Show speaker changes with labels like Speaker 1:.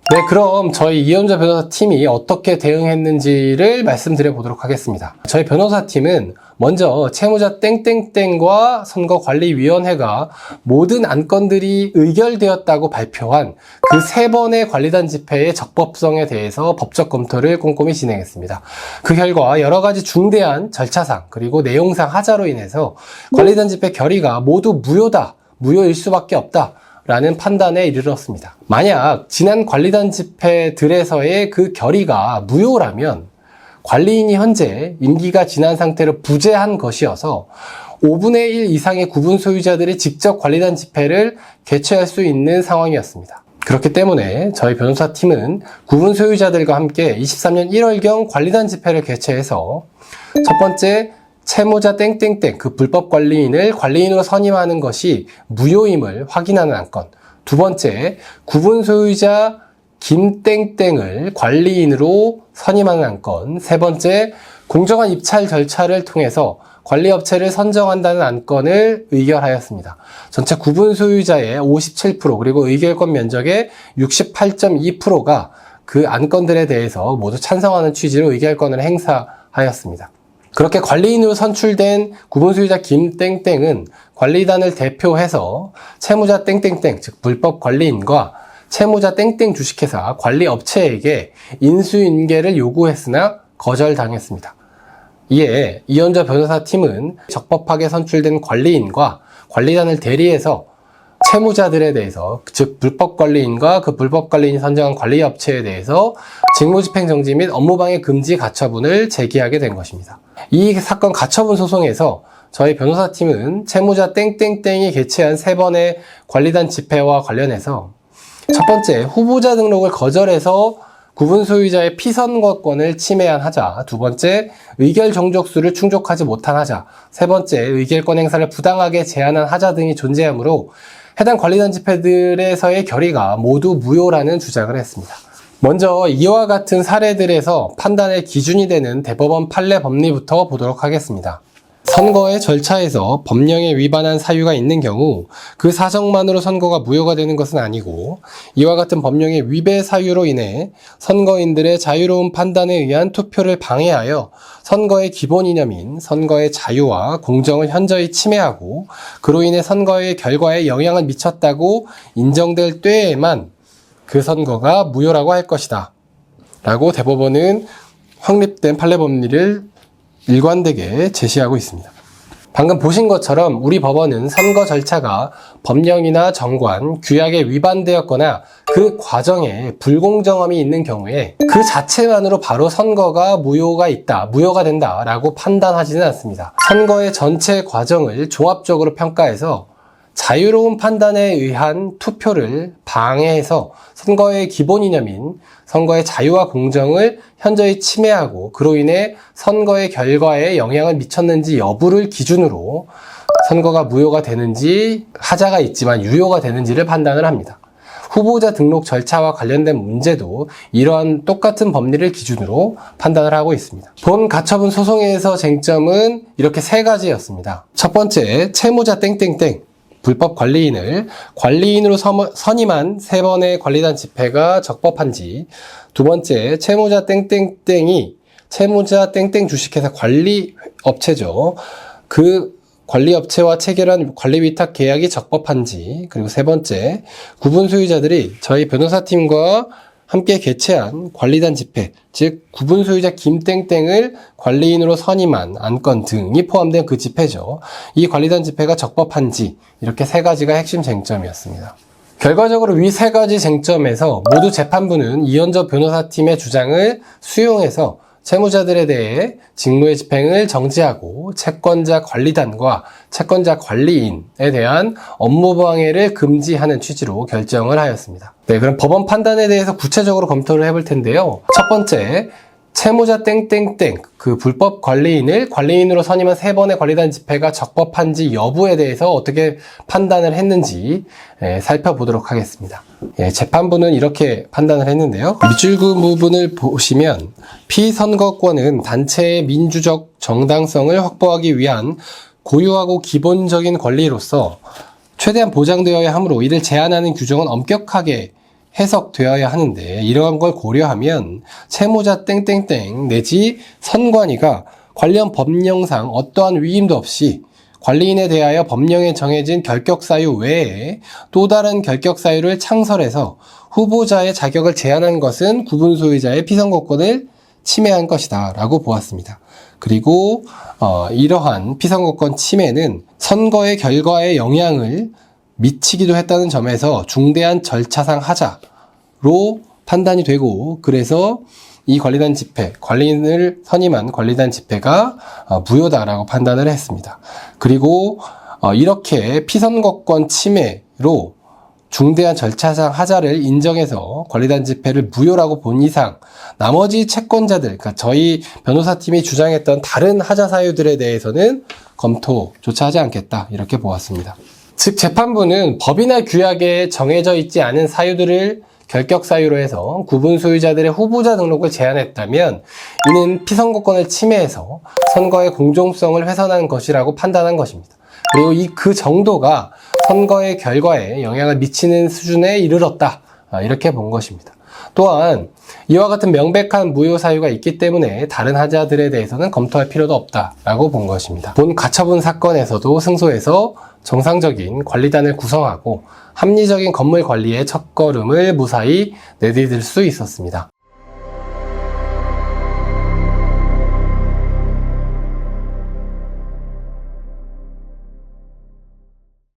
Speaker 1: 네, 그럼 저희 이현자 변호사 팀이 어떻게 대응했는지를 말씀드려 보도록 하겠습니다. 저희 변호사 팀은 먼저 채무자 땡땡땡과 선거관리위원회가 모든 안건들이 의결되었다고 발표한 그 3번의 관리단 집회의 적법성에 대해서 법적 검토를 꼼꼼히 진행했습니다. 그 결과 여러 가지 중대한 절차상 그리고 내용상 하자로 인해서 관리단 집회 결의가 모두 무효일 수밖에 없다 라는 판단에 이르렀습니다. 만약 지난 관리단 집회들에서의 그 결의가 무효라면 관리인이 현재 임기가 지난 상태로 부재한 것이어서 5분의 1 이상의 구분 소유자들이 직접 관리단 집회를 개최할 수 있는 상황이었습니다. 그렇기 때문에 저희 변호사팀은 구분 소유자들과 함께 23년 1월경 관리단 집회를 개최해서 첫 번째, 채무자 땡땡땡 그 불법 관리인을 관리인으로 선임하는 것이 무효임을 확인하는 안건. 두 번째, 구분 소유자 김땡땡을 관리인으로 선임하는 안건. 세 번째, 공정한 입찰 절차를 통해서 관리업체를 선정한다는 안건을 의결하였습니다. 전체 구분 소유자의 57% 그리고 의결권 면적의 68.2%가 그 안건들에 대해서 모두 찬성하는 취지로 의결권을 행사하였습니다. 그렇게 관리인으로 선출된 구분소유자 김땡땡은 관리단을 대표해서 채무자 땡땡땡, 즉 불법 관리인과 채무자 땡땡 주식회사 관리업체에게 인수인계를 요구했으나 거절당했습니다. 이에 이현자 변호사팀은 적법하게 선출된 관리인과 관리단을 대리해서 채무자들에 대해서, 즉 불법 관리인과 그 불법 관리인이 선정한 관리업체에 대해서 직무집행정지 및 업무방해 금지 가처분을 제기하게 된 것입니다. 이 사건 가처분 소송에서 저희 변호사팀은 채무자 땡땡땡이 개최한 3번의 관리단 집회와 관련해서 첫 번째, 후보자 등록을 거절해서 구분 소유자의 피선거권을 침해한 하자, 두 번째, 의결 정족수를 충족하지 못한 하자, 세 번째, 의결권 행사를 부당하게 제한한 하자 등이 존재하므로 해당 관리단 집회들에서의 결의가 모두 무효라는 주장을 했습니다. 먼저 이와 같은 사례들에서 판단의 기준이 되는 대법원 판례 법리부터 보도록 하겠습니다. 선거의 절차에서 법령에 위반한 사유가 있는 경우 그 사정만으로 선거가 무효가 되는 것은 아니고, 이와 같은 법령의 위배 사유로 인해 선거인들의 자유로운 판단에 의한 투표를 방해하여 선거의 기본 이념인 선거의 자유와 공정을 현저히 침해하고 그로 인해 선거의 결과에 영향을 미쳤다고 인정될 때에만 그 선거가 무효라고 할 것이다 라고 대법원은 확립된 판례 법리를 일관되게 제시하고 있습니다. 방금 보신 것처럼 우리 법원은 선거 절차가 법령이나 정관, 규약에 위반되었거나 그 과정에 불공정함이 있는 경우에 그 자체만으로 바로 선거가 무효가 된다라고 판단하지는 않습니다. 선거의 전체 과정을 종합적으로 평가해서 자유로운 판단에 의한 투표를 방해해서 선거의 기본 이념인 선거의 자유와 공정을 현저히 침해하고 그로 인해 선거의 결과에 영향을 미쳤는지 여부를 기준으로 선거가 무효가 되는지, 하자가 있지만 유효가 되는지를 판단을 합니다. 후보자 등록 절차와 관련된 문제도 이러한 똑같은 법리를 기준으로 판단을 하고 있습니다. 본 가처분 소송에서 쟁점은 이렇게 3가지였습니다. 첫 번째, 채무자 땡땡땡 불법 관리인을 관리인으로 선임한 3번의 관리단 집회가 적법한지, 두 번째, 채무자 땡땡땡이 채무자 땡땡 주식회사 관리업체죠. 그 관리업체와 체결한 관리위탁 계약이 적법한지, 그리고 세 번째, 구분 소유자들이 저희 변호사팀과 함께 개최한 관리단 집회, 즉 구분 소유자 김땡땡을 관리인으로 선임한 안건 등이 포함된 그 집회죠. 이 관리단 집회가 적법한지, 이렇게 3가지가 핵심 쟁점이었습니다. 결과적으로 위 3가지 쟁점에서 모두 재판부는 이현저 변호사팀의 주장을 수용해서 채무자들에 대해 직무의 집행을 정지하고 채권자 관리단과 채권자 관리인에 대한 업무 방해를 금지하는 취지로 결정을 하였습니다. 네, 그럼 법원 판단에 대해서 구체적으로 검토를 해볼 텐데요. 첫 번째, 채무자 땡땡땡 그 불법 관리인을 관리인으로 선임한 3번의 관리단 집회가 적법한지 여부에 대해서 어떻게 판단을 했는지 살펴보도록 하겠습니다. 재판부는 이렇게 판단을 했는데요. 밑줄 그 부분을 보시면 피선거권은 단체의 민주적 정당성을 확보하기 위한 고유하고 기본적인 권리로서 최대한 보장되어야 하므로 이를 제한하는 규정은 엄격하게 해석되어야 하는데 이러한 걸 고려하면 채무자 땡땡땡 내지 선관위가 관련 법령상 어떠한 위임도 없이 관리인에 대하여 법령에 정해진 결격사유 외에 또 다른 결격사유를 창설해서 후보자의 자격을 제한한 것은 구분소유자의 피선거권을 침해한 것이다 라고 보았습니다. 그리고 이러한 피선거권 침해는 선거의 결과에 영향을 미치기도 했다는 점에서 중대한 절차상 하자로 판단이 되고, 그래서 이 관리단 집회, 관리인을 선임한 관리단 집회가 무효다라고 판단을 했습니다. 그리고 이렇게 피선거권 침해로 중대한 절차상 하자를 인정해서 관리단 집회를 무효라고 본 이상 나머지 채권자들, 그러니까 저희 변호사팀이 주장했던 다른 하자 사유들에 대해서는 검토조차 하지 않겠다, 이렇게 보았습니다. 즉 재판부는 법이나 규약에 정해져 있지 않은 사유들을 결격 사유로 해서 구분 소유자들의 후보자 등록을 제한했다면 이는 피선거권을 침해해서 선거의 공정성을 훼손한 것이라고 판단한 것입니다. 그리고 그 정도가 선거의 결과에 영향을 미치는 수준에 이르렀다, 이렇게 본 것입니다. 또한 이와 같은 명백한 무효 사유가 있기 때문에 다른 하자들에 대해서는 검토할 필요도 없다라고 본 것입니다. 본 가처분 사건에서도 승소해서 정상적인 관리단을 구성하고 합리적인 건물 관리의 첫걸음을 무사히 내디딜 수 있었습니다.